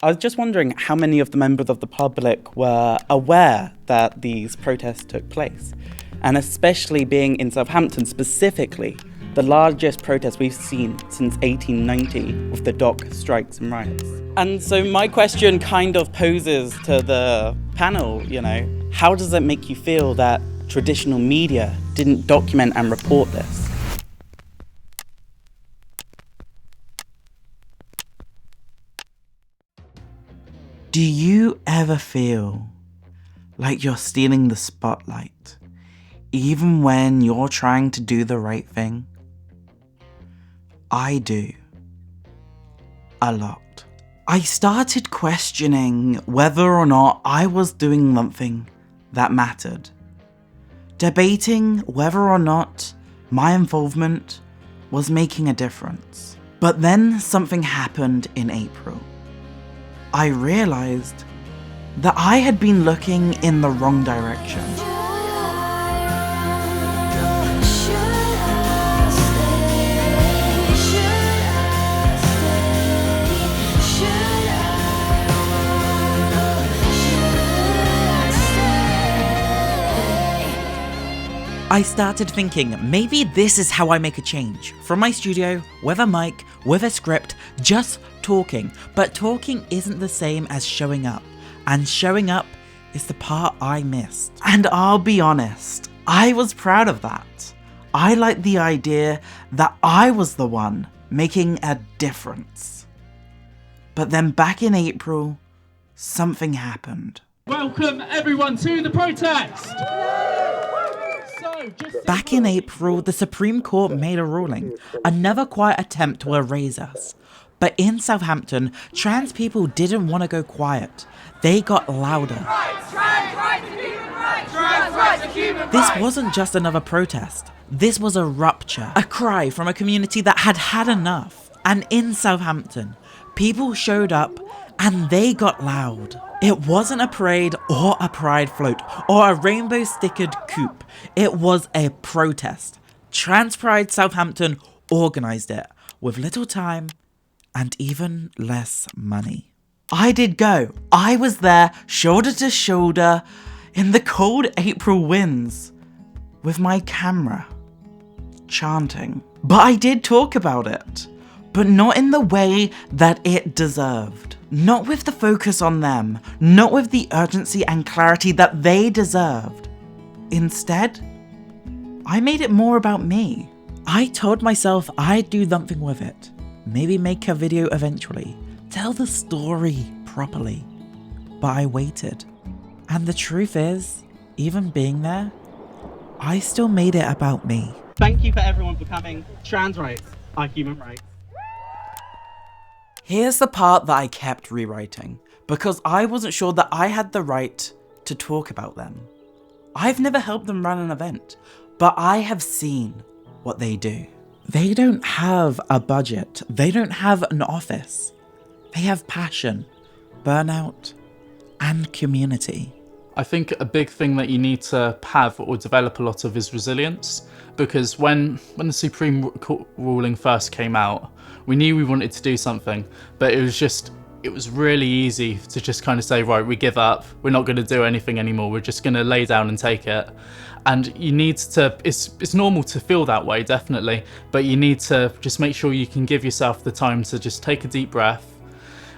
I was just wondering how many of the members of the public were aware that these protests took place, and especially being in Southampton specifically, the largest protest we've seen since 1890 with the dock strikes and riots. And so my question kind of poses to the panel, how does it make you feel that traditional media didn't document and report this? Do you ever feel like you're stealing the spotlight, even when you're trying to do the right thing? I do. A lot. I started questioning whether or not I was doing something that mattered. Debating whether or not my involvement was making a difference. But then something happened in April. I realized that I had been looking in the wrong direction. I started thinking, maybe this is how I make a change. From my studio, with a mic, with a script, just talking. But talking isn't the same as showing up. And showing up is the part I missed. And I'll be honest, I was proud of that. I liked the idea that I was the one making a difference. But then back in April, something happened. Welcome everyone to the protest! Back in April, the Supreme Court made a ruling, another quiet attempt to erase us. But in Southampton, trans people didn't want to go quiet. They got louder. This wasn't just another protest. This was a rupture, a cry from a community that had had enough. And in Southampton, people showed up and they got loud. It wasn't a parade or a pride float or a rainbow stickered coupe. It was a protest. Trans Pride Southampton organised it with little time and even less money. I did go. I was there shoulder to shoulder in the cold April winds with my camera, chanting. But I did talk about it, but not in the way that it deserved. Not with the focus on them, not with the urgency and clarity that they deserved. Instead, I made it more about me. I told myself I'd do something with it. Maybe make a video eventually. Tell the story properly. But I waited. And the truth is, even being there, I still made it about me. Thank you for everyone for coming. Trans rights are human rights. Here's the part that I kept rewriting, because I wasn't sure that I had the right to talk about them. I've never helped them run an event, but I have seen what they do. They don't have a budget. They don't have an office. They have passion, burnout, and community. I think a big thing that you need to have or develop a lot of is resilience, because when the Supreme Court ruling first came out, we knew we wanted to do something, but it was really easy to just kind of say, right, we give up, we're not going to do anything anymore, we're just going to lay down and take it. And you need to, it's normal to feel that way, definitely, but you need to just make sure you can give yourself the time to just take a deep breath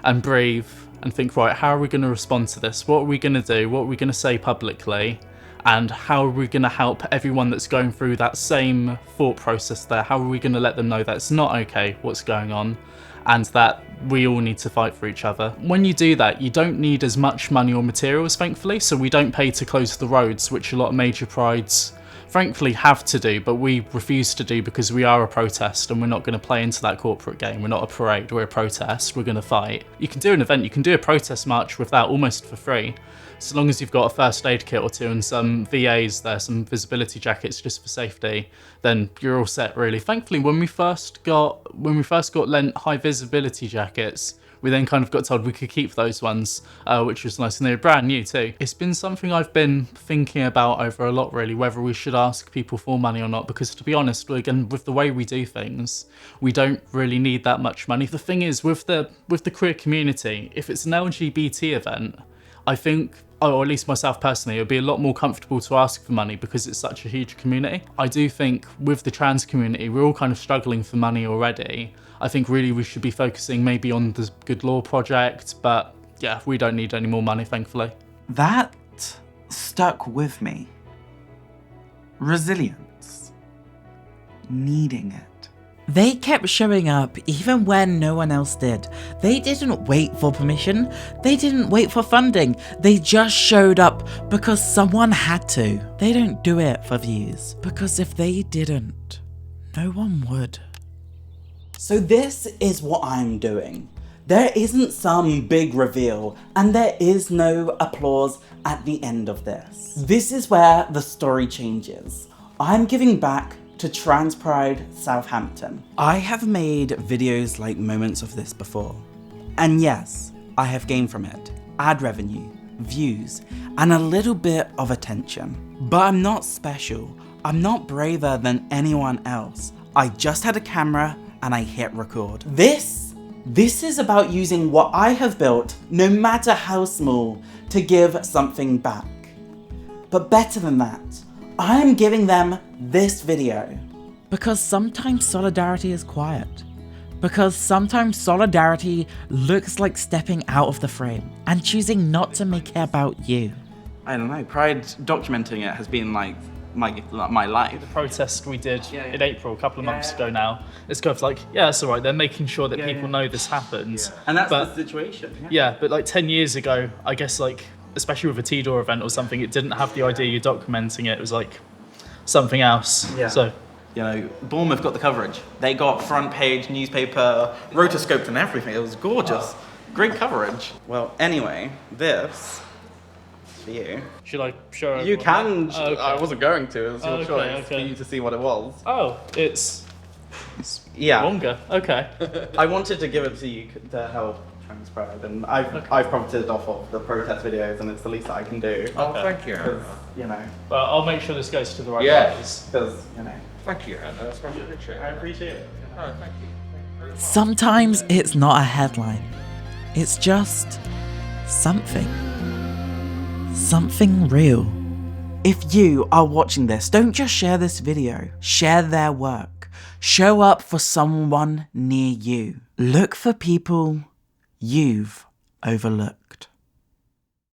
and breathe and think, right, how are we going to respond to this? What are we going to do? What are we going to say publicly? And how are we going to help everyone that's going through that same thought process there? How are we going to let them know that it's not okay what's going on and that we all need to fight for each other? When you do that, you don't need as much money or materials, thankfully, so we don't pay to close the roads, which a lot of major prides frankly have to do, but we refuse to do because we are a protest and we're not going to play into that corporate game. We're not a parade, we're a protest, we're going to fight. You can do an event, you can do a protest march with that almost for free, so long as you've got a first aid kit or two and some VAs there, some visibility jackets just for safety, then you're all set really. Thankfully, when we first got lent high visibility jackets, we then kind of got told we could keep those ones, which was nice, and they were brand new too. It's been something I've been thinking about over a lot really, whether we should ask people for money or not, because to be honest, again, with the way we do things, we don't really need that much money. The thing is, with the queer community, if it's an LGBT event, I think, or at least myself personally, it would be a lot more comfortable to ask for money because it's such a huge community. I do think with the trans community, we're all kind of struggling for money already. I think really we should be focusing maybe on the Good Law project, but yeah, we don't need any more money, thankfully. That stuck with me. Resilience. Needing it. They kept showing up even when no one else did. They didn't wait for permission. They didn't wait for funding. They just showed up because someone had to. They don't do it for views, because if they didn't, no one would. So this is what I'm doing. There isn't some big reveal, and there is no applause at the end of this. This is where the story changes. I'm giving back to Trans Pride Southampton. I have made videos like moments of this before. And yes, I have gained from it ad revenue, views, and a little bit of attention. But I'm not special. I'm not braver than anyone else. I just had a camera and I hit record. This is about using what I have built, no matter how small, to give something back. But better than that, I'm giving them this video. Because sometimes solidarity is quiet. Because sometimes solidarity looks like stepping out of the frame and choosing not to make it about you. I don't know, Pride documenting it has been like my life. The protest we did in April, a couple of months ago now, it's kind of like, yeah, it's all right, they're making sure that people know this happens. And that's the situation. Yeah, but like 10 years ago, I guess like, especially with a T-Door event or something, it didn't have the idea you're documenting it. It was like something else. Yeah. So, you know, Bournemouth got the coverage. They got front page newspaper, rotoscoped and everything. It was gorgeous. Great coverage. Well, anyway, this is for you. should I show You everyone? can. Oh, okay. I wasn't going to. It was your Okay, choice for okay. you to see what it was. Oh, it's Yeah. longer. Okay. I wanted to give it to you to help Trans Pride, and I've profited off of the protest videos, and it's the least that I can do. Oh, thank you. 'Cause, you know, Well, I'll make sure this goes to the right Yeah. place. because, you know. Thank you, Anna. That's much appreciated. I appreciate it. Oh, thank you. Sometimes it's not a headline. It's just something. Something real. If you are watching this, don't just share this video. Share their work. Show up for someone near you. Look for people you've overlooked.